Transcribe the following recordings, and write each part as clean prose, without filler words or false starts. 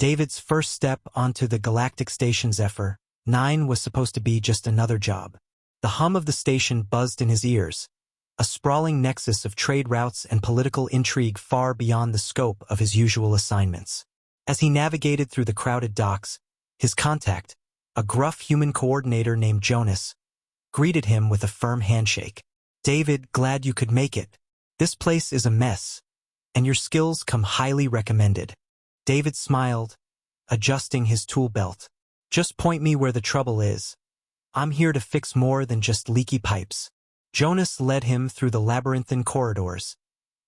David's first step onto the galactic station Zephyr 9 was supposed to be just another job. The hum of the station buzzed in his ears, a sprawling nexus of trade routes and political intrigue far beyond the scope of his usual assignments. As he navigated through the crowded docks, his contact, a gruff human coordinator named Jonas, greeted him with a firm handshake. "David, glad you could make it. This place is a mess, and your skills come highly recommended." David smiled, adjusting his tool belt. "Just point me where the trouble is. I'm here to fix more than just leaky pipes." Jonas led him through the labyrinthine corridors,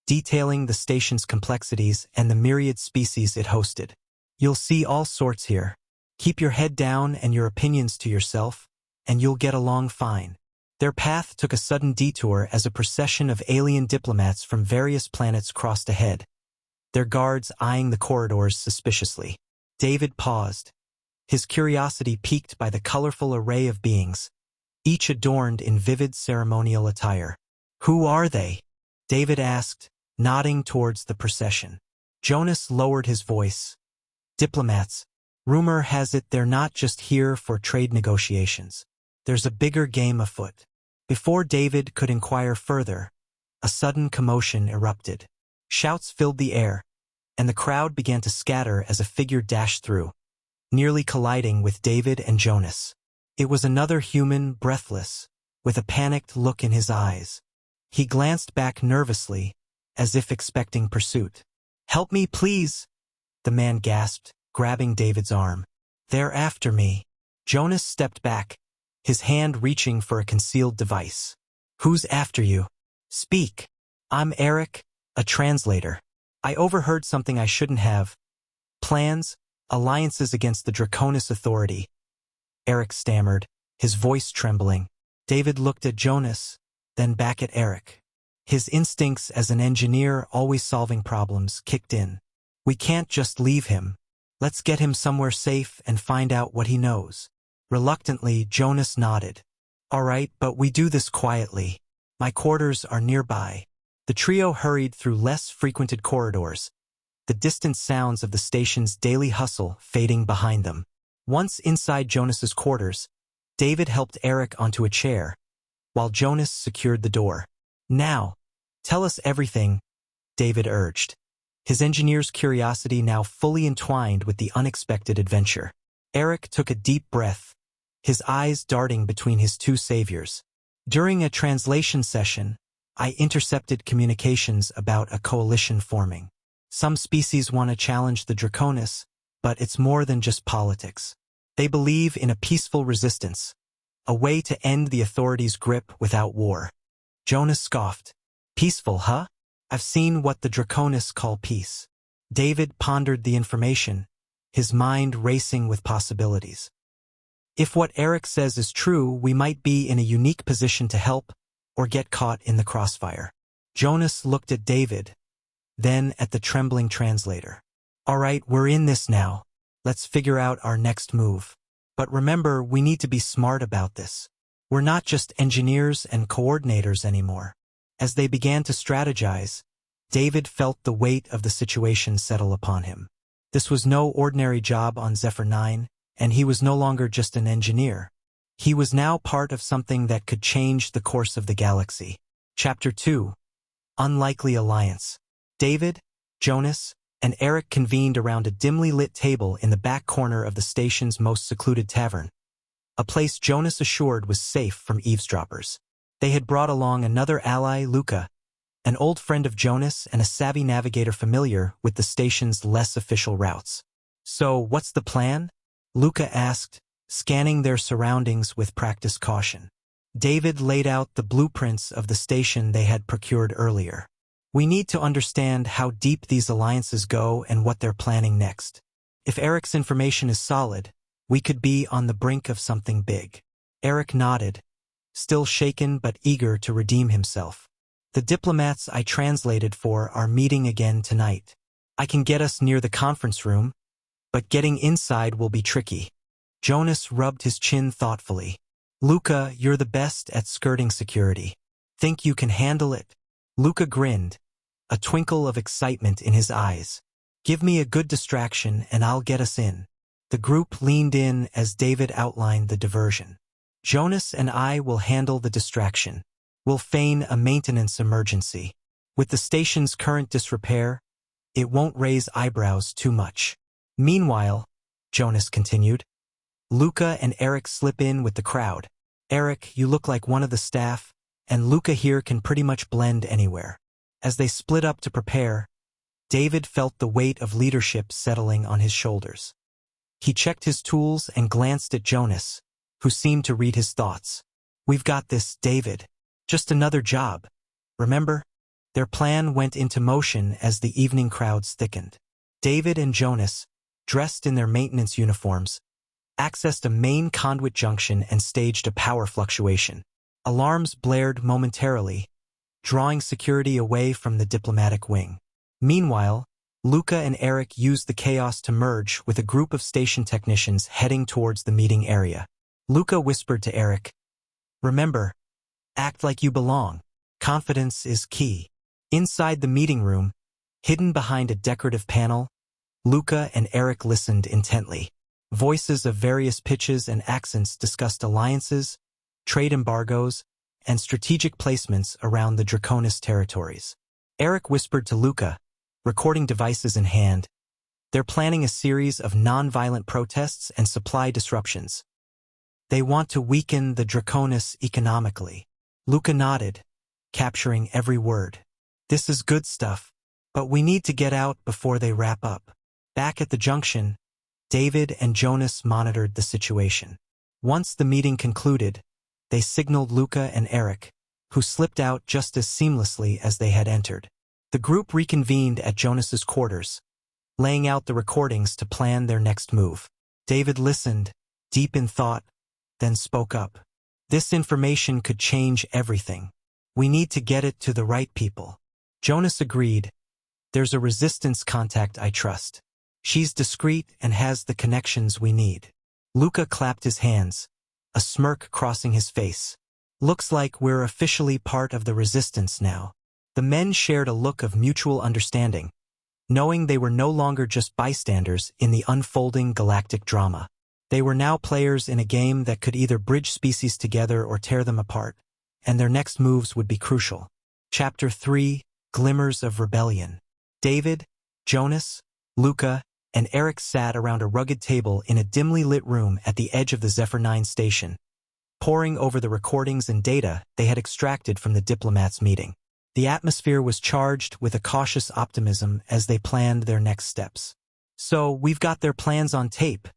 detailing the station's complexities and the myriad species it hosted. "You'll see all sorts here. Keep your head down and your opinions to yourself, and you'll get along fine." Their path took a sudden detour as a procession of alien diplomats from various planets crossed ahead, their guards eyeing the corridors suspiciously. David paused, his curiosity piqued by the colorful array of beings, each adorned in vivid ceremonial attire. "Who are they?" David asked, nodding towards the procession. Jonas lowered his voice. "Diplomats. Rumor has it they're not just here for trade negotiations. There's a bigger game afoot." Before David could inquire further, a sudden commotion erupted. Shouts filled the air, and the crowd began to scatter as a figure dashed through, nearly colliding with David and Jonas. It was another human, breathless, with a panicked look in his eyes. He glanced back nervously, as if expecting pursuit. "Help me, please," the man gasped, grabbing David's arm. "They're after me." Jonas stepped back, his hand reaching for a concealed device. "Who's after you? Speak." "I'm Eric, a translator. I overheard something I shouldn't have. Plans, alliances against the Draconis Authority," Eric stammered, his voice trembling. David looked at Jonas, then back at Eric. His instincts as an engineer always solving problems kicked in. "We can't just leave him. Let's get him somewhere safe and find out what he knows." Reluctantly, Jonas nodded. "All right, but we do this quietly. My quarters are nearby." The trio hurried through less frequented corridors, the distant sounds of the station's daily hustle fading behind them. Once inside Jonas's quarters, David helped Eric onto a chair, while Jonas secured the door. "Now, tell us everything," David urged, his engineer's curiosity now fully entwined with the unexpected adventure. Eric took a deep breath, his eyes darting between his two saviors. "During a translation session, I intercepted communications about a coalition forming. Some species want to challenge the Draconis, but it's more than just politics. They believe in a peaceful resistance, a way to end the authorities' grip without war." Jonas scoffed. "Peaceful, huh? I've seen what the Draconis call peace." David pondered the information, his mind racing with possibilities. If what Eric says is true, we might be in a unique position to help or get caught in the crossfire. Jonas looked at David, then at the trembling translator. "All right, we're in this now. Let's figure out our next move. But remember, we need to be smart about this. We're not just engineers and coordinators anymore." As they began to strategize, David felt the weight of the situation settle upon him. This was no ordinary job on Zephyr 9, and he was no longer just an engineer. He was now part of something that could change the course of the galaxy. Chapter 2. Unlikely Alliance. David, Jonas, and Eric convened around a dimly lit table in the back corner of the station's most secluded tavern, a place Jonas assured was safe from eavesdroppers. They had brought along another ally, Luca, an old friend of Jonas and a savvy navigator familiar with the station's less official routes. "So, what's the plan?" Luca asked, scanning their surroundings with practiced caution. David laid out the blueprints of the station they had procured earlier. "We need to understand how deep these alliances go and what they're planning next. If Eric's information is solid, we could be on the brink of something big." Eric nodded, still shaken but eager to redeem himself. "The diplomats I translated for are meeting again tonight. I can get us near the conference room, but getting inside will be tricky." Jonas rubbed his chin thoughtfully. "Luca, you're the best at skirting security. Think you can handle it?" Luca grinned, a twinkle of excitement in his eyes. Give me a good distraction and I'll get us in. The group leaned in as David outlined the diversion. Jonas and I will handle the distraction. We'll feign a maintenance emergency. With the station's current disrepair, it won't raise eyebrows too much. Meanwhile, Jonas continued, Luca and Eric slip in with the crowd. Eric, you look like one of the staff, and Luca here can pretty much blend anywhere. As they split up to prepare, David felt the weight of leadership settling on his shoulders. He checked his tools and glanced at Jonas, who seemed to read his thoughts. We've got this, David. Just another job. Remember? Their plan went into motion as the evening crowds thickened. David and Jonas, dressed in their maintenance uniforms, accessed a main conduit junction and staged a power fluctuation. Alarms blared momentarily, drawing security away from the diplomatic wing. Meanwhile, Luca and Eric used the chaos to merge with a group of station technicians heading towards the meeting area. Luca whispered to Eric, Remember, act like you belong. Confidence is key. Inside the meeting room, hidden behind a decorative panel, Luca and Eric listened intently. Voices of various pitches and accents discussed alliances, trade embargoes, and strategic placements around the Draconis territories. Eric whispered to Luca, recording devices in hand. They're planning a series of non-violent protests and supply disruptions. They want to weaken the Draconis economically. Luca nodded, capturing every word. This is good stuff, but we need to get out before they wrap up. Back at the junction, David and Jonas monitored the situation. Once the meeting concluded, they signaled Luca and Eric, who slipped out just as seamlessly as they had entered. The group reconvened at Jonas's quarters, laying out the recordings to plan their next move. David listened, deep in thought, then spoke up. This information could change everything. We need to get it to the right people. Jonas agreed. There's a resistance contact I trust. She's discreet and has the connections we need. Luca clapped his hands, a smirk crossing his face. Looks like we're officially part of the resistance now. The men shared a look of mutual understanding, knowing they were no longer just bystanders in the unfolding galactic drama. They were now players in a game that could either bridge species together or tear them apart, and their next moves would be crucial. Chapter 3, Glimmers of Rebellion. David, Jonas, Luca, and Eric sat around a rugged table in a dimly lit room at the edge of the Zephyr 9 station, poring over the recordings and data they had extracted from the diplomats' meeting. The atmosphere was charged with a cautious optimism as they planned their next steps. So, we've got their plans on tape,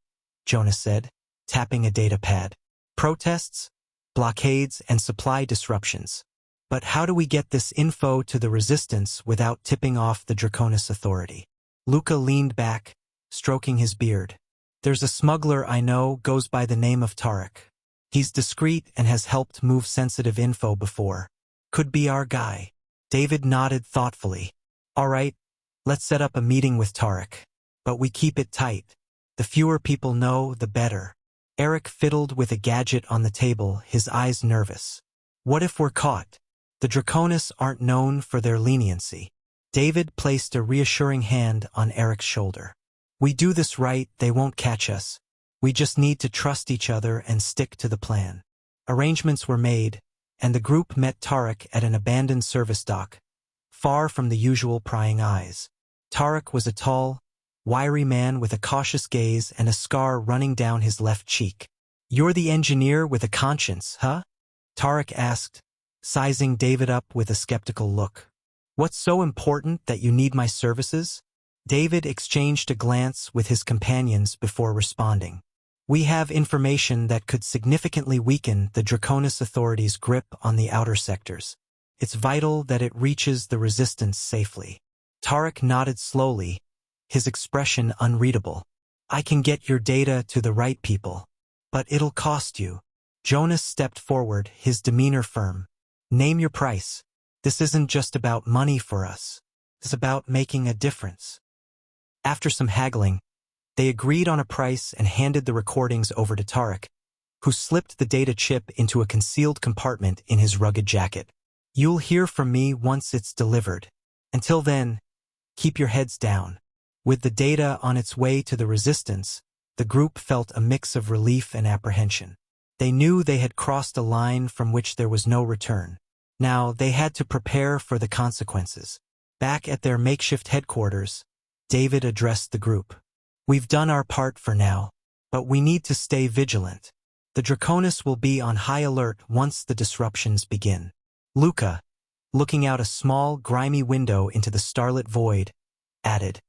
Jonas said, tapping a data pad. Protests, blockades, and supply disruptions. But how do we get this info to the resistance without tipping off the Draconis authority? Luca leaned back, stroking his beard. There's a smuggler I know goes by the name of Tarek. He's discreet and has helped move sensitive info before. Could be our guy. David nodded thoughtfully. All right, let's set up a meeting with Tarek. But we keep it tight. The fewer people know, the better. Eric fiddled with a gadget on the table, his eyes nervous. What if we're caught? The Draconis aren't known for their leniency. David placed a reassuring hand on Eric's shoulder. We do this right, they won't catch us. We just need to trust each other and stick to the plan. Arrangements were made, and the group met Tarek at an abandoned service dock, far from the usual prying eyes. Tarek was a tall, wiry man with a cautious gaze and a scar running down his left cheek. You're the engineer with a conscience, huh? Tarek asked, sizing David up with a skeptical look. What's so important that you need my services? David exchanged a glance with his companions before responding. We have information that could significantly weaken the Draconis Authority's grip on the outer sectors. It's vital that it reaches the resistance safely. Tarek nodded slowly, his expression unreadable. I can get your data to the right people, but it'll cost you. Jonas stepped forward, his demeanor firm. Name your price. This isn't just about money for us. It's about making a difference. After some haggling, they agreed on a price and handed the recordings over to Tarek, who slipped the data chip into a concealed compartment in his rugged jacket. You'll hear from me once it's delivered. Until then, keep your heads down. With the data on its way to the resistance, the group felt a mix of relief and apprehension. They knew they had crossed a line from which there was no return. Now they had to prepare for the consequences. Back at their makeshift headquarters, David addressed the group. "We've done our part for now, but we need to stay vigilant. The Draconis will be on high alert once the disruptions begin." Luca, looking out a small, grimy window into the starlit void, added,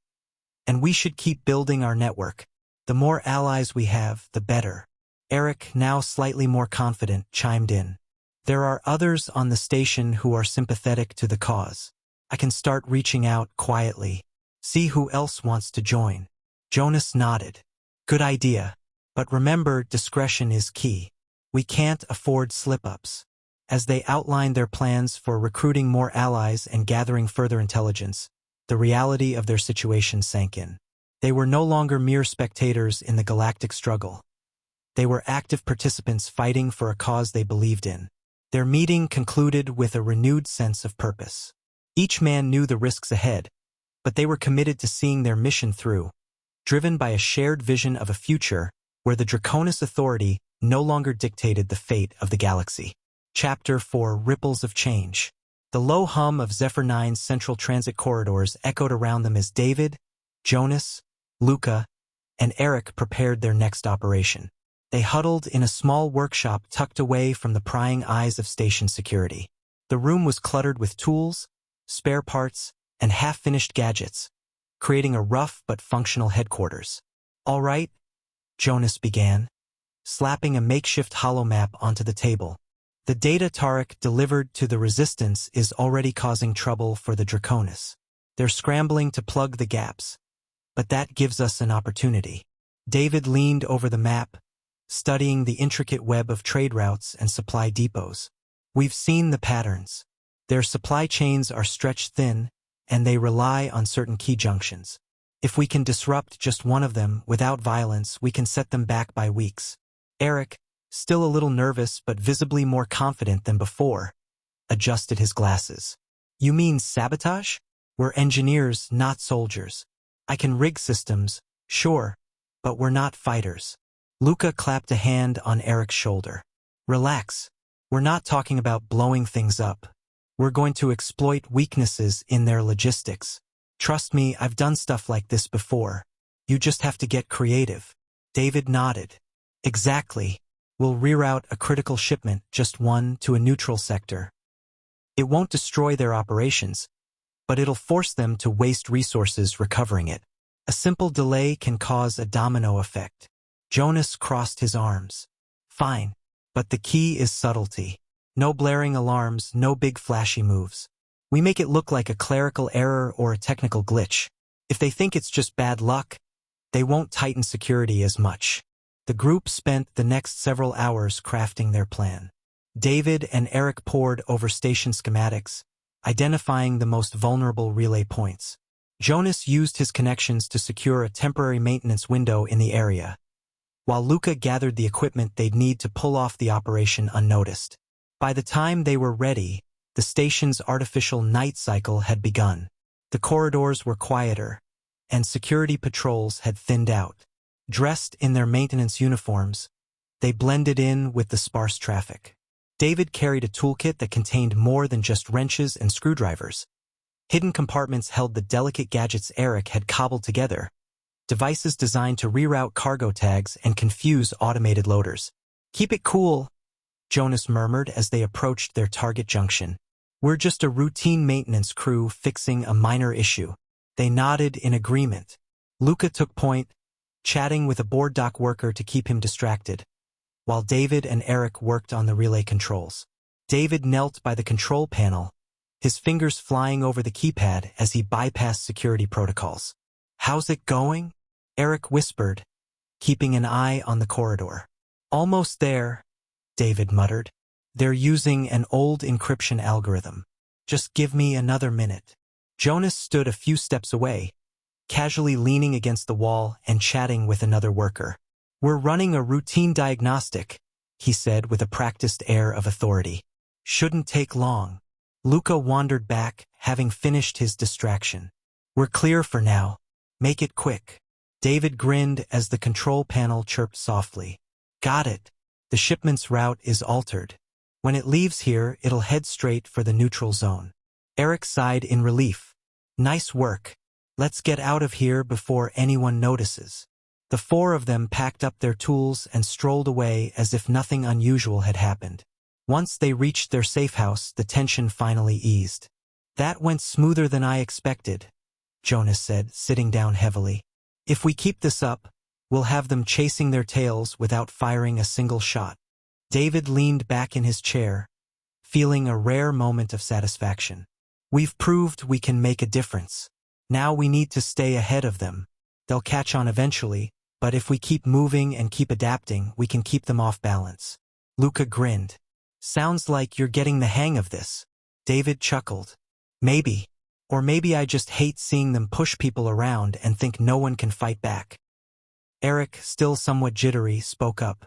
"And we should keep building our network. The more allies we have, the better." Eric, now slightly more confident, chimed in. "There are others on the station who are sympathetic to the cause. I can start reaching out quietly. See who else wants to join." Jonas nodded. "Good idea. But remember, discretion is key. We can't afford slip-ups." As they outlined their plans for recruiting more allies and gathering further intelligence, the reality of their situation sank in. They were no longer mere spectators in the galactic struggle. They were active participants fighting for a cause they believed in. Their meeting concluded with a renewed sense of purpose. Each man knew the risks ahead, but they were committed to seeing their mission through, driven by a shared vision of a future where the Draconis authority no longer dictated the fate of the galaxy. Chapter 4: Ripples of Change. The low hum of Zephyr 9's central transit corridors echoed around them as David, Jonas, Luca, and Eric prepared their next operation. They huddled in a small workshop tucked away from the prying eyes of station security. The room was cluttered with tools, spare parts, and half-finished gadgets, creating a rough but functional headquarters. "All right," Jonas began, slapping a makeshift holomap onto the table. "The data Tarek delivered to the Resistance is already causing trouble for the Draconis. They're scrambling to plug the gaps, but that gives us an opportunity." David leaned over the map, studying the intricate web of trade routes and supply depots. "We've seen the patterns. Their supply chains are stretched thin, and they rely on certain key junctions. If we can disrupt just one of them without violence, we can set them back by weeks." Eric, still a little nervous but visibly more confident than before, adjusted his glasses. "You mean sabotage? We're engineers, not soldiers. I can rig systems, sure, but we're not fighters." Luca clapped a hand on Eric's shoulder. "Relax. We're not talking about blowing things up. We're going to exploit weaknesses in their logistics. Trust me, I've done stuff like this before. You just have to get creative." David nodded. "Exactly. We'll reroute a critical shipment, just one, to a neutral sector. It won't destroy their operations, but it'll force them to waste resources recovering it. A simple delay can cause a domino effect." Jonas crossed his arms. "Fine, but the key is subtlety. No blaring alarms, no big flashy moves. We make it look like a clerical error or a technical glitch. If they think it's just bad luck, they won't tighten security as much." The group spent the next several hours crafting their plan. David and Eric pored over station schematics, identifying the most vulnerable relay points. Jonas used his connections to secure a temporary maintenance window in the area, while Luca gathered the equipment they'd need to pull off the operation unnoticed. By the time they were ready, the station's artificial night cycle had begun. The corridors were quieter, and security patrols had thinned out. Dressed in their maintenance uniforms, they blended in with the sparse traffic. David carried a toolkit that contained more than just wrenches and screwdrivers. Hidden compartments held the delicate gadgets Eric had cobbled together, devices designed to reroute cargo tags and confuse automated loaders. "Keep it cool," Jonas murmured as they approached their target junction. "We're just a routine maintenance crew fixing a minor issue." They nodded in agreement. Luca took point, chatting with a board dock worker to keep him distracted, while David and Eric worked on the relay controls. David knelt by the control panel, his fingers flying over the keypad as he bypassed security protocols. "How's it going?" Eric whispered, keeping an eye on the corridor. "Almost there," David muttered. "They're using an old encryption algorithm. Just give me another minute." Jonas stood a few steps away, casually leaning against the wall and chatting with another worker. "We're running a routine diagnostic," he said with a practiced air of authority. "Shouldn't take long." Luca wandered back, having finished his distraction. "We're clear for now. Make it quick. David grinned as the control panel chirped softly. Got it. The shipment's route is altered. When it leaves here, it'll head straight for the neutral zone. Eric sighed in relief. Nice work. Let's get out of here before anyone notices. The four of them packed up their tools and strolled away as if nothing unusual had happened. Once they reached their safe house, the tension finally eased. That went smoother than I expected, Jonas said, sitting down heavily. If we keep this up, we'll have them chasing their tails without firing a single shot. David leaned back in his chair, feeling a rare moment of satisfaction. We've proved we can make a difference. Now we need to stay ahead of them. They'll catch on eventually, but if we keep moving and keep adapting, we can keep them off balance. Luca grinned. Sounds like you're getting the hang of this. David chuckled. Maybe. Or maybe I just hate seeing them push people around and think no one can fight back. Eric, still somewhat jittery, spoke up.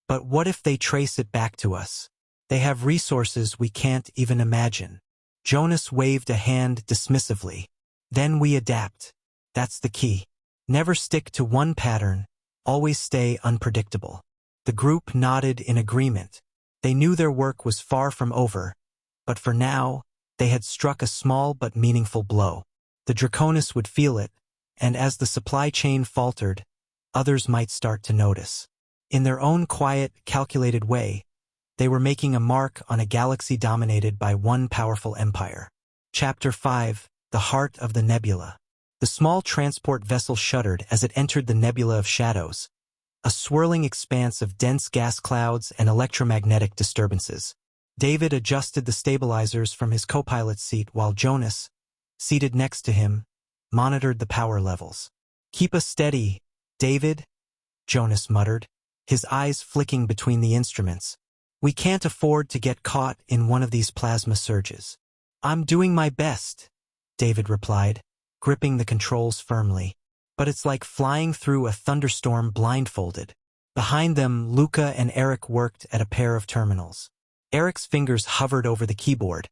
But what if they trace it back to us? They have resources we can't even imagine. Jonas waved a hand dismissively. Then we adapt. That's the key. Never stick to one pattern, always stay unpredictable. The group nodded in agreement. They knew their work was far from over, but for now, they had struck a small but meaningful blow. The Draconis would feel it, and as the supply chain faltered, others might start to notice. In their own quiet, calculated way, they were making a mark on a galaxy dominated by one powerful empire. Chapter 5: The Heart of the Nebula. The small transport vessel shuddered as it entered the nebula of shadows, a swirling expanse of dense gas clouds and electromagnetic disturbances. David adjusted the stabilizers from his co-pilot's seat while Jonas, seated next to him, monitored the power levels. Keep us steady, David, Jonas muttered, his eyes flicking between the instruments. We can't afford to get caught in one of these plasma surges. I'm doing my best, David replied, gripping the controls firmly. But it's like flying through a thunderstorm blindfolded. Behind them, Luca and Eric worked at a pair of terminals. Eric's fingers hovered over the keyboard,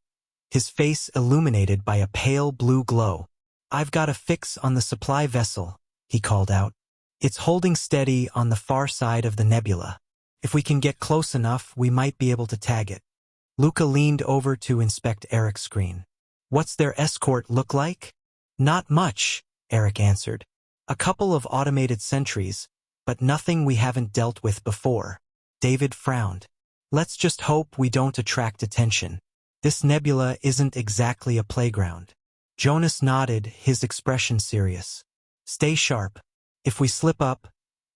his face illuminated by a pale blue glow. I've got a fix on the supply vessel, he called out. It's holding steady on the far side of the nebula. If we can get close enough, we might be able to tag it. Luca leaned over to inspect Eric's screen. What's their escort look like? Not much, Eric answered. A couple of automated sentries, but nothing we haven't dealt with before. David frowned. Let's just hope we don't attract attention. This nebula isn't exactly a playground. Jonas nodded, his expression serious. Stay sharp. If we slip up,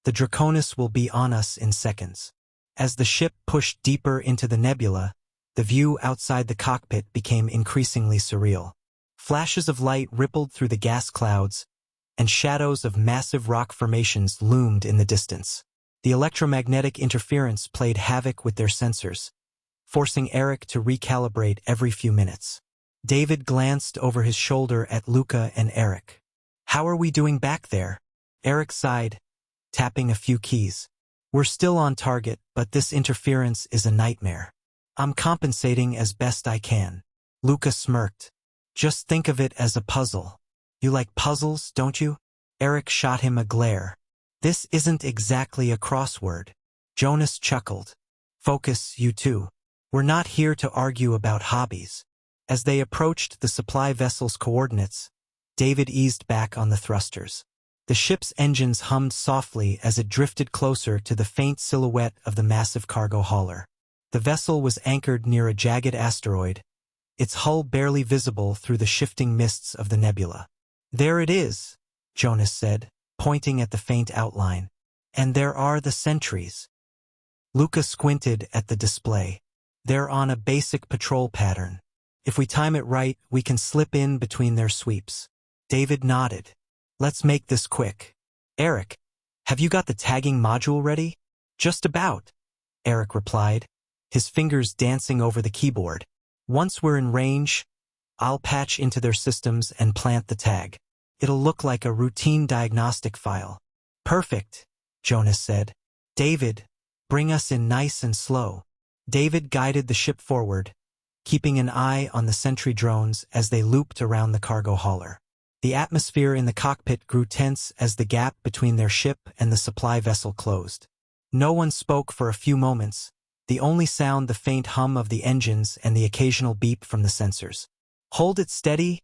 the Draconis will be on us in seconds. As the ship pushed deeper into the nebula, the view outside the cockpit became increasingly surreal. Flashes of light rippled through the gas clouds, and shadows of massive rock formations loomed in the distance. The electromagnetic interference played havoc with their sensors, forcing Eric to recalibrate every few minutes. David glanced over his shoulder at Luca and Eric. How are we doing back there? Eric sighed, tapping a few keys. We're still on target, but this interference is a nightmare. I'm compensating as best I can. Luca smirked. Just think of it as a puzzle. You like puzzles, don't you? Eric shot him a glare. This isn't exactly a crossword. Jonas chuckled. Focus, you two. We're not here to argue about hobbies. As they approached the supply vessel's coordinates, David eased back on the thrusters. The ship's engines hummed softly as it drifted closer to the faint silhouette of the massive cargo hauler. The vessel was anchored near a jagged asteroid, its hull barely visible through the shifting mists of the nebula. There it is, Jonas said, pointing at the faint outline. And there are the sentries. Luca squinted at the display. They're on a basic patrol pattern. If we time it right, we can slip in between their sweeps. David nodded. Let's make this quick. Eric, have you got the tagging module ready? Just about, Eric replied, his fingers dancing over the keyboard. Once we're in range, I'll patch into their systems and plant the tag. It'll look like a routine diagnostic file. Perfect, Jonas said. David, bring us in nice and slow. David guided the ship forward, keeping an eye on the sentry drones as they looped around the cargo hauler. The atmosphere in the cockpit grew tense as the gap between their ship and the supply vessel closed. No one spoke for a few moments, the only sound the faint hum of the engines and the occasional beep from the sensors. "Hold it steady,"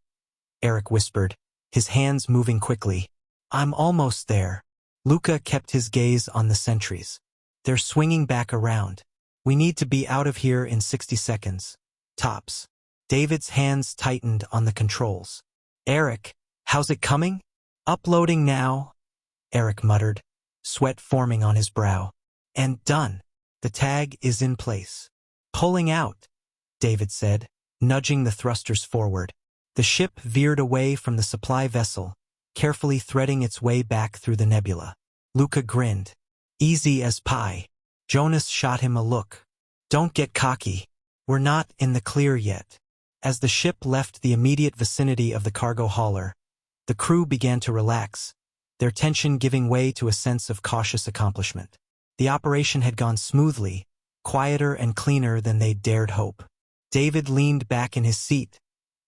Eric whispered, his hands moving quickly. "I'm almost there." Luca kept his gaze on the sentries. "They're swinging back around. We need to be out of here in 60 seconds. Tops." David's hands tightened on the controls. "Eric, how's it coming?" "Uploading now," Eric muttered, sweat forming on his brow. "And done. The tag is in place." "Pulling out," David said, nudging the thrusters forward. The ship veered away from the supply vessel, carefully threading its way back through the nebula. Luca grinned. "Easy as pie." Jonas shot him a look. "Don't get cocky. We're not in the clear yet." As the ship left the immediate vicinity of the cargo hauler, the crew began to relax, their tension giving way to a sense of cautious accomplishment. The operation had gone smoothly, quieter and cleaner than they'd dared hope. David leaned back in his seat,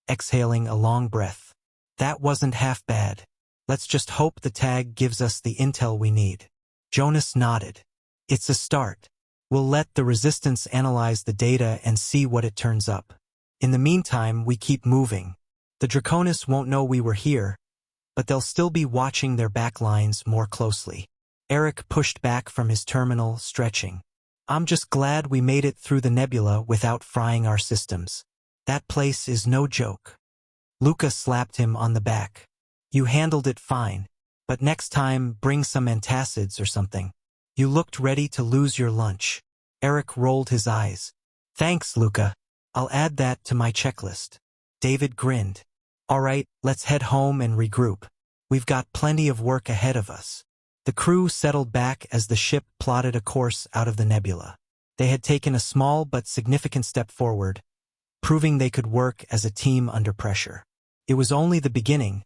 exhaling a long breath. "That wasn't half bad. Let's just hope the tag gives us the intel we need." Jonas nodded. "It's a start. We'll let the resistance analyze the data and see what it turns up. In the meantime, we keep moving. The Draconis won't know we were here, but they'll still be watching their backlines more closely." Eric pushed back from his terminal, stretching. "I'm just glad we made it through the nebula without frying our systems. That place is no joke." Luca slapped him on the back. "You handled it fine, but next time bring some antacids or something. You looked ready to lose your lunch." Eric rolled his eyes. "Thanks, Luca. I'll add that to my checklist." David grinned. "All right, let's head home and regroup. We've got plenty of work ahead of us." The crew settled back as the ship plotted a course out of the nebula. They had taken a small but significant step forward, proving they could work as a team under pressure. It was only the beginning,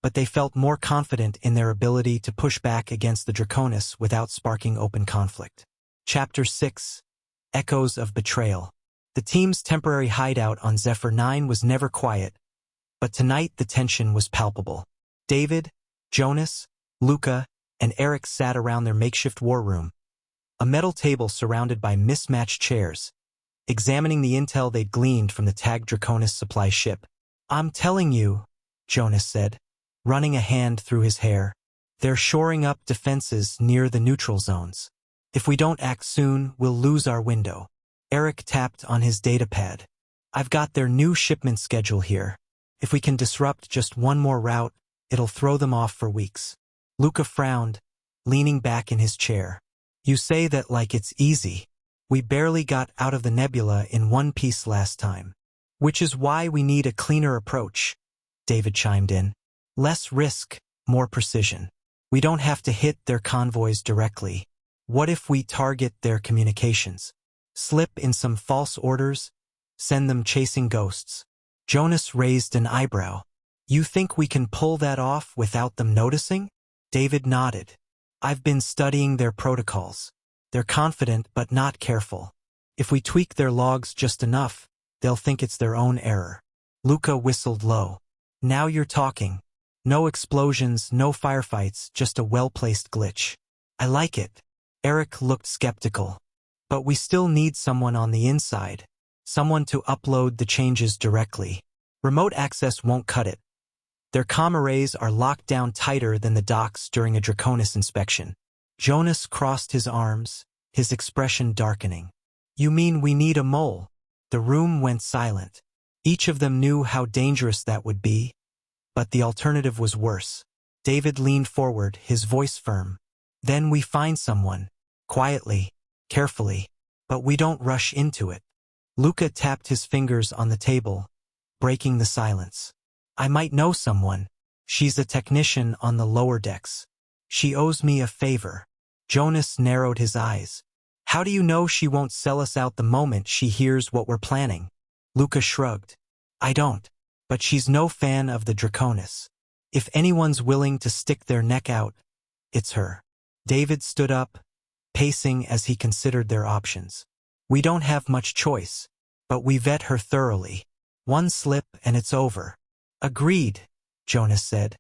but they felt more confident in their ability to push back against the Draconis without sparking open conflict. Chapter 6: Echoes of Betrayal. The team's temporary hideout on Zephyr 9 was never quiet, but tonight the tension was palpable. David, Jonas, Luca, and Eric sat around their makeshift war room, a metal table surrounded by mismatched chairs, examining the intel they'd gleaned from the tagged Draconis supply ship. "I'm telling you," Jonas said, running a hand through his hair, "they're shoring up defenses near the neutral zones. If we don't act soon, we'll lose our window." Eric tapped on his datapad. "I've got their new shipment schedule here. If we can disrupt just one more route, it'll throw them off for weeks." Luca frowned, leaning back in his chair. "You say that like it's easy. We barely got out of the nebula in one piece last time." "Which is why we need a cleaner approach," David chimed in. "Less risk, more precision. We don't have to hit their convoys directly. What if we target their communications? Slip in some false orders, send them chasing ghosts?" Jonas raised an eyebrow. "You think we can pull that off without them noticing?" David nodded. "I've been studying their protocols. They're confident but not careful. If we tweak their logs just enough, they'll think it's their own error." Luca whistled low. "Now you're talking. No explosions, no firefights, just a well-placed glitch. I like it." Eric looked skeptical. "But we still need someone on the inside, someone to upload the changes directly. Remote access won't cut it. Their comm arrays are locked down tighter than the docks during a Draconis inspection." Jonas crossed his arms, his expression darkening. "You mean we need a mole?" The room went silent. Each of them knew how dangerous that would be, but the alternative was worse. David leaned forward, his voice firm. "Then we find someone, quietly, carefully, but we don't rush into it." Luca tapped his fingers on the table, breaking the silence. "I might know someone. She's a technician on the lower decks. She owes me a favor." Jonas narrowed his eyes. "How do you know she won't sell us out the moment she hears what we're planning?" Luca shrugged. "I don't. But she's no fan of the Draconis. If anyone's willing to stick their neck out, it's her." David stood up, pacing as he considered their options. "We don't have much choice, but we vet her thoroughly. One slip and it's over." "Agreed," Jonas said.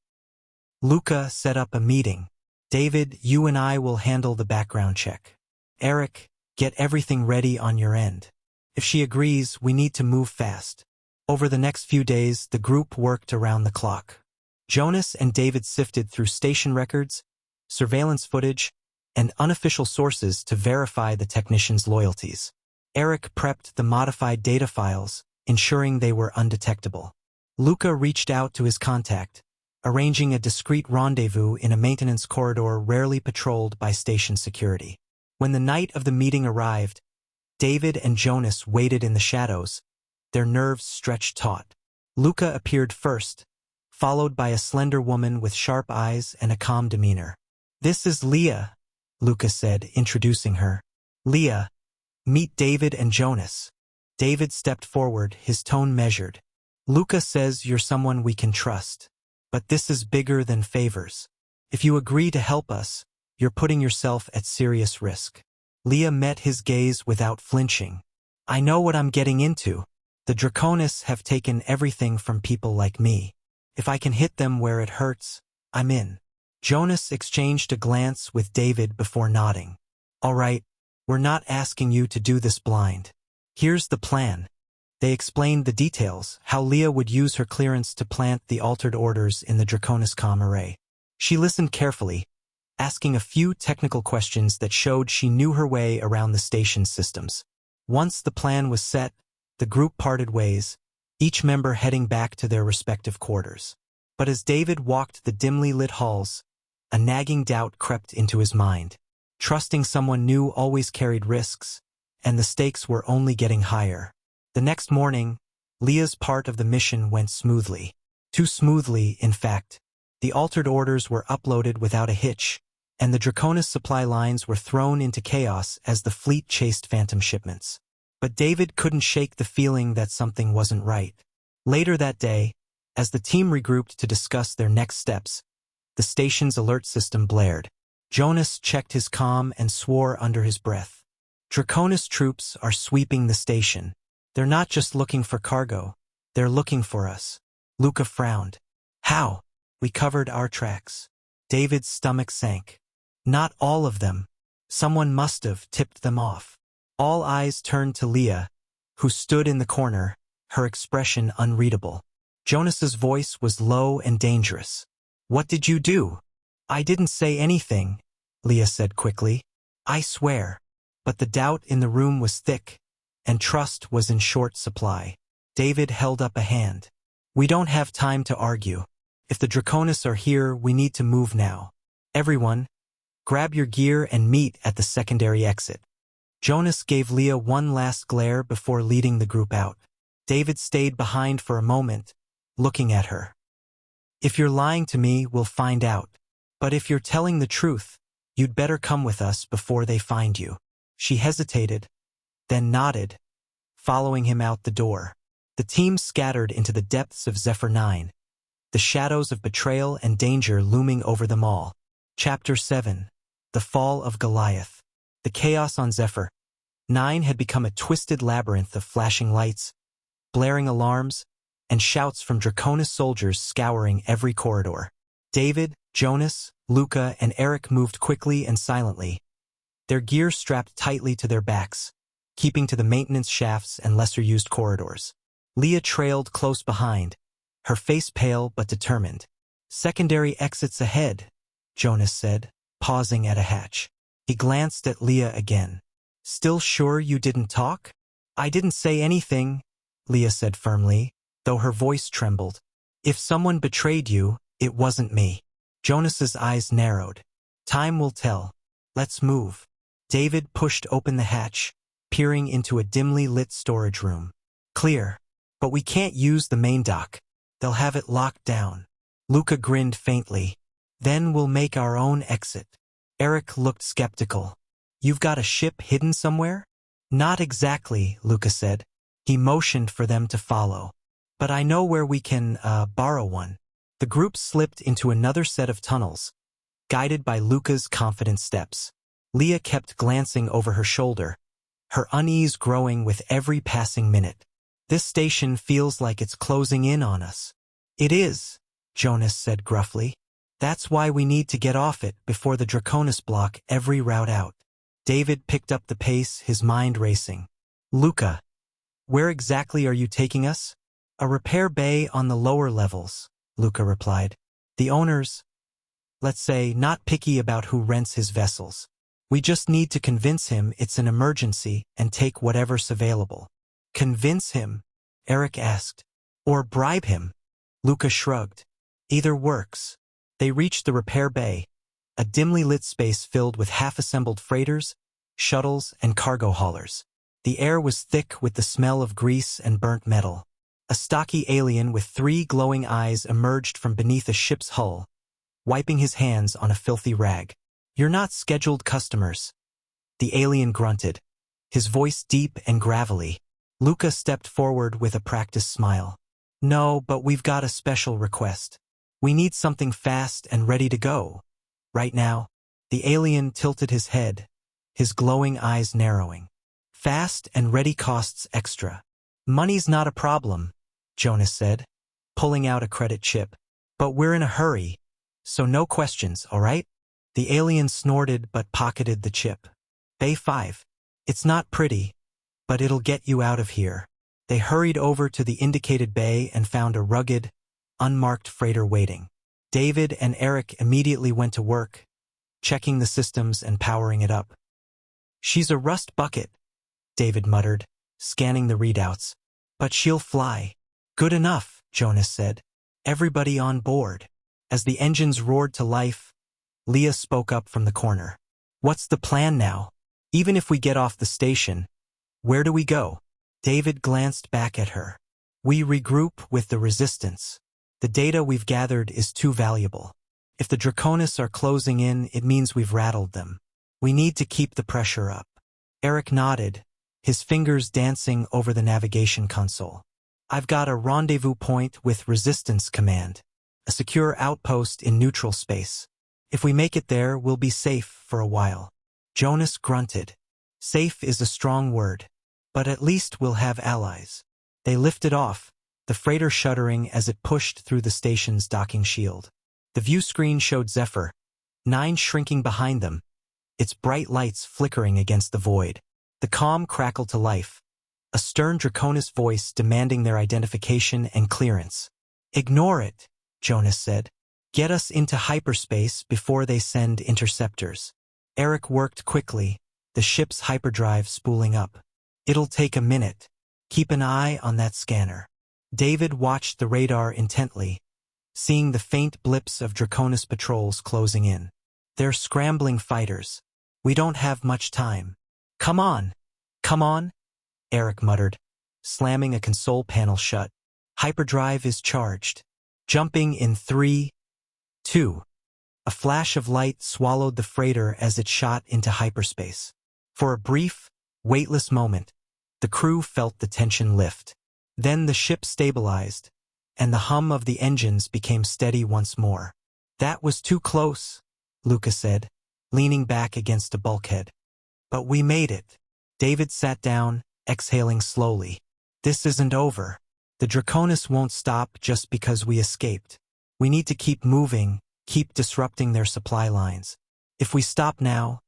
Luca set up a meeting. David, you and I will handle the background check. Eric, get everything ready on your end. If she agrees, we need to move fast. Over the next few days, the group worked around the clock. Jonas and David sifted through station records, surveillance footage, and unofficial sources to verify the technicians' loyalties. Eric prepped the modified data files, ensuring they were undetectable. Luca reached out to his contact, arranging a discreet rendezvous in a maintenance corridor rarely patrolled by station security. When the night of the meeting arrived, David and Jonas waited in the shadows, their nerves stretched taut. Luca appeared first, followed by a slender woman with sharp eyes and a calm demeanor. "This is Leah," Luca said, introducing her. "Leah, meet David and Jonas." David stepped forward, his tone measured. "Luca says you're someone we can trust. But this is bigger than favors. If you agree to help us, you're putting yourself at serious risk." Leah met his gaze without flinching. "I know what I'm getting into. The Draconis have taken everything from people like me. If I can hit them where it hurts, I'm in." Jonas exchanged a glance with David before nodding. "All right, we're not asking you to do this blind. Here's the plan." They explained the details, how Leah would use her clearance to plant the altered orders in the Draconis comm array. She listened carefully, asking a few technical questions that showed she knew her way around the station's systems. Once the plan was set, the group parted ways, each member heading back to their respective quarters. But as David walked the dimly lit halls, a nagging doubt crept into his mind. Trusting someone new always carried risks, and the stakes were only getting higher. The next morning, Leah's part of the mission went smoothly. Too smoothly, in fact. The altered orders were uploaded without a hitch, and the Draconis supply lines were thrown into chaos as the fleet chased phantom shipments. But David couldn't shake the feeling that something wasn't right. Later that day, as the team regrouped to discuss their next steps, the station's alert system blared. Jonas checked his comm and swore under his breath. "Draconis troops are sweeping the station. They're not just looking for cargo, they're looking for us." Luca frowned. "How?" "We covered our tracks." David's stomach sank. "Not all of them. Someone must have tipped them off." All eyes turned to Leah, who stood in the corner, her expression unreadable. Jonas's voice was low and dangerous. "What did you do?" "I didn't say anything," Leah said quickly. "I swear." But the doubt in the room was thick, and trust was in short supply. David held up a hand. "We don't have time to argue. If the Draconis are here, we need to move now. Everyone, grab your gear and meet at the secondary exit." Jonas gave Leah one last glare before leading the group out. David stayed behind for a moment, looking at her. "If you're lying to me, we'll find out. But if you're telling the truth, you'd better come with us before they find you." She hesitated, then nodded, following him out the door. The team scattered into the depths of Zephyr 9, the shadows of betrayal and danger looming over them all. Chapter 7. The Fall of Goliath. The chaos on Zephyr 9 had become a twisted labyrinth of flashing lights, blaring alarms, and shouts from Draconis soldiers scouring every corridor. David, Jonas, Luca, and Eric moved quickly and silently, their gear strapped tightly to their backs, keeping to the maintenance shafts and lesser-used corridors. Leah trailed close behind, her face pale but determined. "Secondary exits ahead," Jonas said, pausing at a hatch. He glanced at Leah again. "Still sure you didn't talk?" "I didn't say anything," Leah said firmly, though her voice trembled. "If someone betrayed you, it wasn't me." Jonas's eyes narrowed. "Time will tell. Let's move." David pushed open the hatch, peering into a dimly lit storage room. "Clear. But we can't use the main dock. They'll have it locked down." Luca grinned faintly. "Then we'll make our own exit." Eric looked skeptical. "You've got a ship hidden somewhere?" "Not exactly," Luca said. He motioned for them to follow. "But I know where we can, borrow one." The group slipped into another set of tunnels, guided by Luca's confident steps. Leah kept glancing over her shoulder, her unease growing with every passing minute. "This station feels like it's closing in on us." "It is," Jonas said gruffly. That's why we need to get off it before the Draconis block every route out. David picked up the pace, his mind racing. Luca, where exactly are you taking us? A repair bay on the lower levels, Luca replied. The owners, let's say, not picky about who rents his vessels. We just need to convince him it's an emergency and take whatever's available. Convince him? Eric asked. Or bribe him? Luca shrugged. Either works. They reached the repair bay, a dimly lit space filled with half-assembled freighters, shuttles, and cargo haulers. The air was thick with the smell of grease and burnt metal. A stocky alien with 3 glowing eyes emerged from beneath a ship's hull, wiping his hands on a filthy rag. You're not scheduled customers. The alien grunted, his voice deep and gravelly. Luca stepped forward with a practiced smile. No, but we've got a special request. We need something fast and ready to go. Right now. The alien tilted his head, his glowing eyes narrowing. Fast and ready costs extra. Money's not a problem, Jonas said, pulling out a credit chip. But we're in a hurry, so no questions, all right? The alien snorted but pocketed the chip. Bay 5. It's not pretty, but it'll get you out of here. They hurried over to the indicated bay and found a rugged, unmarked freighter waiting. David and Eric immediately went to work, checking the systems and powering it up. She's a rust bucket, David muttered, scanning the readouts. But she'll fly. Good enough, Jonas said. Everybody on board. As the engines roared to life, Leah spoke up from the corner. What's the plan now? Even if we get off the station, where do we go? David glanced back at her. We regroup with the resistance. The data we've gathered is too valuable. If the Draconis are closing in, it means we've rattled them. We need to keep the pressure up. Eric nodded, his fingers dancing over the navigation console. I've got a rendezvous point with Resistance Command, a secure outpost in neutral space. If we make it there, we'll be safe for a while. Jonas grunted. Safe is a strong word, but at least we'll have allies. They lifted off, the freighter shuddering as it pushed through the station's docking shield. The view screen showed Zephyr, 9 shrinking behind them, its bright lights flickering against the void. The comm crackled to life, a stern Draconis voice demanding their identification and clearance. Ignore it, Jonas said. Get us into hyperspace before they send interceptors. Eric worked quickly, the ship's hyperdrive spooling up. It'll take a minute. Keep an eye on that scanner. David watched the radar intently, seeing the faint blips of Draconis patrols closing in. They're scrambling fighters. We don't have much time. Come on. Come on, Eric muttered, slamming a console panel shut. Hyperdrive is charged. Jumping in 3, 2. A flash of light swallowed the freighter as it shot into hyperspace. For a brief, weightless moment, the crew felt the tension lift. Then the ship stabilized, and the hum of the engines became steady once more. That was too close, Luca said, leaning back against a bulkhead. But we made it. David sat down, exhaling slowly. This isn't over. The Draconis won't stop just because we escaped. We need to keep moving, keep disrupting their supply lines. If we stop now,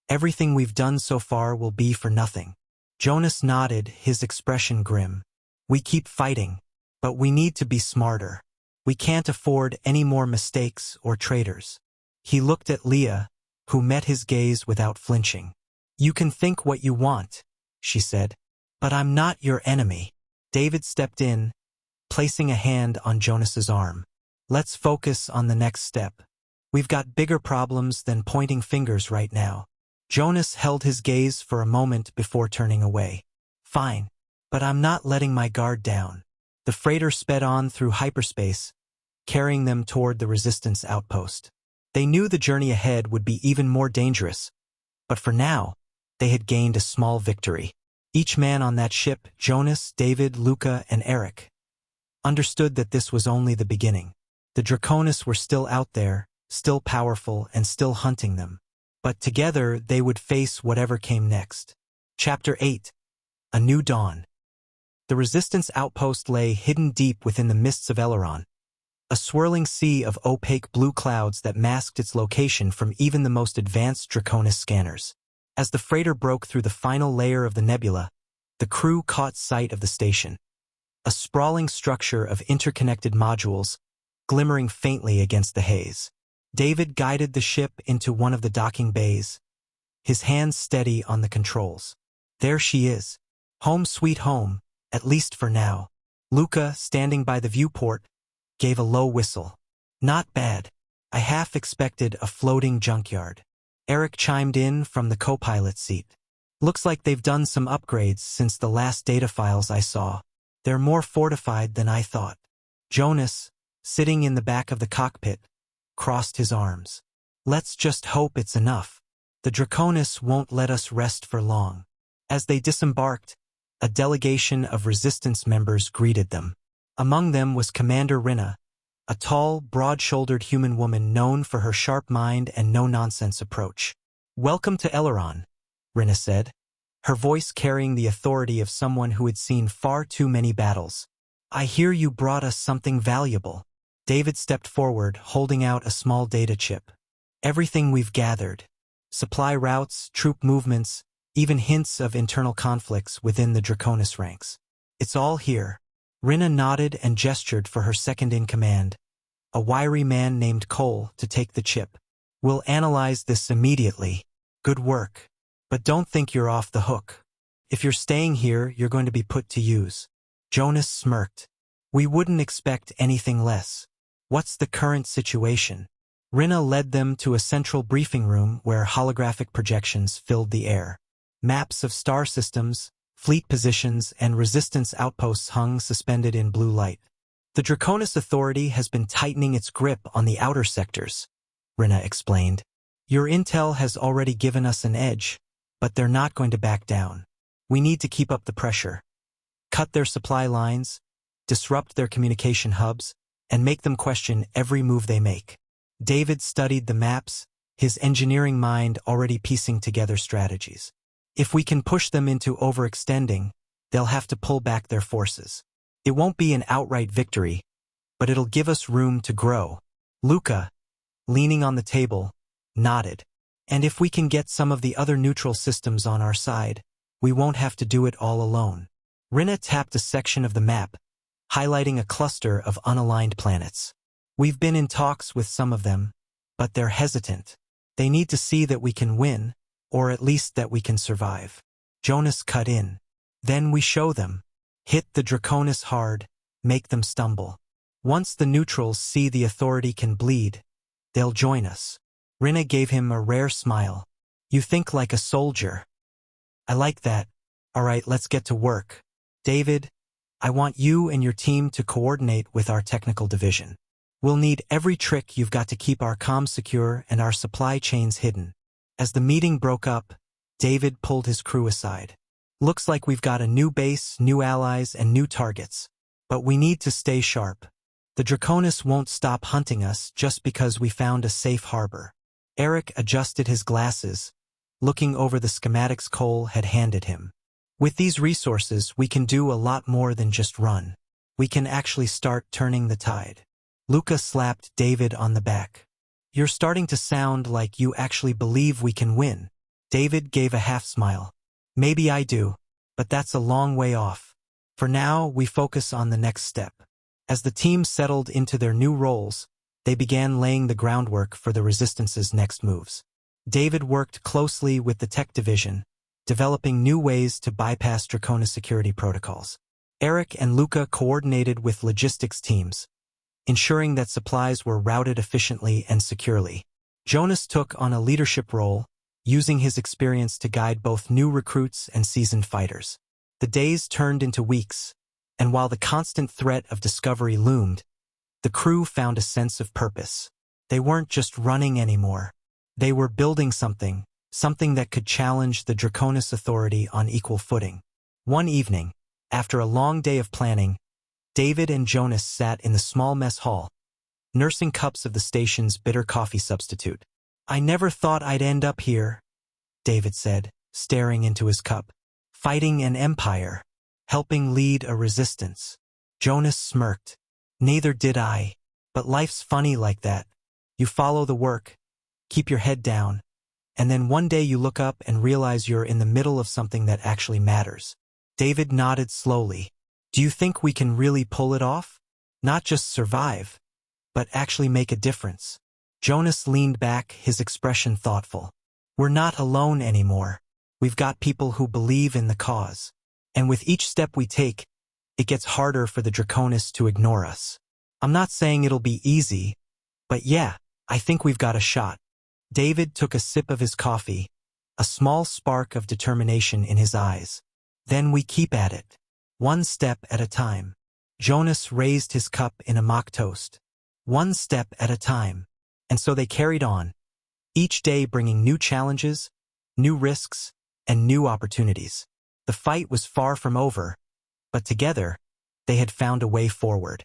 everything we've done so far will be for nothing. Jonas nodded, his expression grim. We keep fighting, but we need to be smarter. We can't afford any more mistakes or traitors. He looked at Leah, who met his gaze without flinching. You can think what you want, she said, but I'm not your enemy. David stepped in, placing a hand on Jonas's arm. Let's focus on the next step. We've got bigger problems than pointing fingers right now. Jonas held his gaze for a moment before turning away. Fine, but I'm not letting my guard down. The freighter sped on through hyperspace, carrying them toward the Resistance outpost. They knew the journey ahead would be even more dangerous, but for now, they had gained a small victory. Each man on that ship, Jonas, David, Luca, and Eric, understood that this was only the beginning. The Draconis were still out there, still powerful, and still hunting them. But together they would face whatever came next. Chapter 8. A New Dawn. The Resistance outpost lay hidden deep within the mists of Eleron, a swirling sea of opaque blue clouds that masked its location from even the most advanced Draconis scanners. As the freighter broke through the final layer of the nebula, the crew caught sight of the station, a sprawling structure of interconnected modules, glimmering faintly against the haze. David guided the ship into one of the docking bays, his hands steady on the controls. There she is. Home sweet home, at least for now. Luca, standing by the viewport, gave a low whistle. Not bad. I half expected a floating junkyard. Eric chimed in from the co-pilot seat. Looks like they've done some upgrades since the last data files I saw. They're more fortified than I thought. Jonas, sitting in the back of the cockpit, crossed his arms. Let's just hope it's enough. The Draconis won't let us rest for long. As they disembarked, a delegation of resistance members greeted them. Among them was Commander Rinna, a tall, broad-shouldered human woman known for her sharp mind and no-nonsense approach. "Welcome to Eleron," Rinna said, her voice carrying the authority of someone who had seen far too many battles. "I hear you brought us something valuable." David stepped forward, holding out a small data chip. "Everything we've gathered. Supply routes, troop movements, even hints of internal conflicts within the Draconis ranks. It's all here." Rinna nodded and gestured for her second-in-command, a wiry man named Cole, to take the chip. "We'll analyze this immediately. Good work. But don't think you're off the hook. If you're staying here, you're going to be put to use." Jonas smirked. "We wouldn't expect anything less. What's the current situation?" Rinna led them to a central briefing room where holographic projections filled the air. Maps of star systems, fleet positions, and resistance outposts hung suspended in blue light. "The Draconis Authority has been tightening its grip on the outer sectors," Rinna explained. "Your intel has already given us an edge, but they're not going to back down. We need to keep up the pressure. Cut their supply lines, disrupt their communication hubs, and make them question every move they make." David studied the maps, his engineering mind already piecing together strategies. "If we can push them into overextending, they'll have to pull back their forces. It won't be an outright victory, but it'll give us room to grow." Luca, leaning on the table, nodded. "And if we can get some of the other neutral systems on our side, we won't have to do it all alone." Rinna tapped a section of the map, highlighting a cluster of unaligned planets. "We've been in talks with some of them, but they're hesitant. They need to see that we can win, or at least that we can survive." Jonas cut in. "Then we show them. Hit the Draconis hard, make them stumble. Once the neutrals see the Authority can bleed, they'll join us." Rinna gave him a rare smile. "You think like a soldier." "I like that. All right, let's get to work. David, I want you and your team to coordinate with our technical division. We'll need every trick you've got to keep our comms secure and our supply chains hidden." As the meeting broke up, David pulled his crew aside. "Looks like we've got a new base, new allies, and new targets. But we need to stay sharp. The Draconis won't stop hunting us just because we found a safe harbor." Eric adjusted his glasses, looking over the schematics Cole had handed him. "With these resources, we can do a lot more than just run. We can actually start turning the tide." Luca slapped David on the back. "You're starting to sound like you actually believe we can win." David gave a half-smile. "Maybe I do, but that's a long way off. For now, we focus on the next step." As the team settled into their new roles, they began laying the groundwork for the Resistance's next moves. David worked closely with the tech division, developing new ways to bypass Draconis security protocols. Eric and Luca coordinated with logistics teams, ensuring that supplies were routed efficiently and securely. Jonas took on a leadership role, using his experience to guide both new recruits and seasoned fighters. The days turned into weeks, and while the constant threat of discovery loomed, the crew found a sense of purpose. They weren't just running anymore. They were building something that could challenge the Draconis Authority on equal footing. One evening, after a long day of planning, David and Jonas sat in the small mess hall, nursing cups of the station's bitter coffee substitute. "I never thought I'd end up here," David said, staring into his cup. "Fighting an empire, helping lead a resistance." Jonas smirked. "Neither did I. But life's funny like that. You follow the work, keep your head down, and then one day you look up and realize you're in the middle of something that actually matters. David nodded slowly. Do you think we can really pull it off? Not just survive, but actually make a difference. Jonas leaned back, his expression thoughtful. We're not alone anymore. We've got people who believe in the cause. And with each step we take, it gets harder for the Draconists to ignore us. I'm not saying it'll be easy, but yeah, I think we've got a shot. David took a sip of his coffee, a small spark of determination in his eyes. Then we keep at it, one step at a time. Jonas raised his cup in a mock toast. One step at a time. And so they carried on, each day bringing new challenges, new risks, and new opportunities. The fight was far from over, but together, they had found a way forward.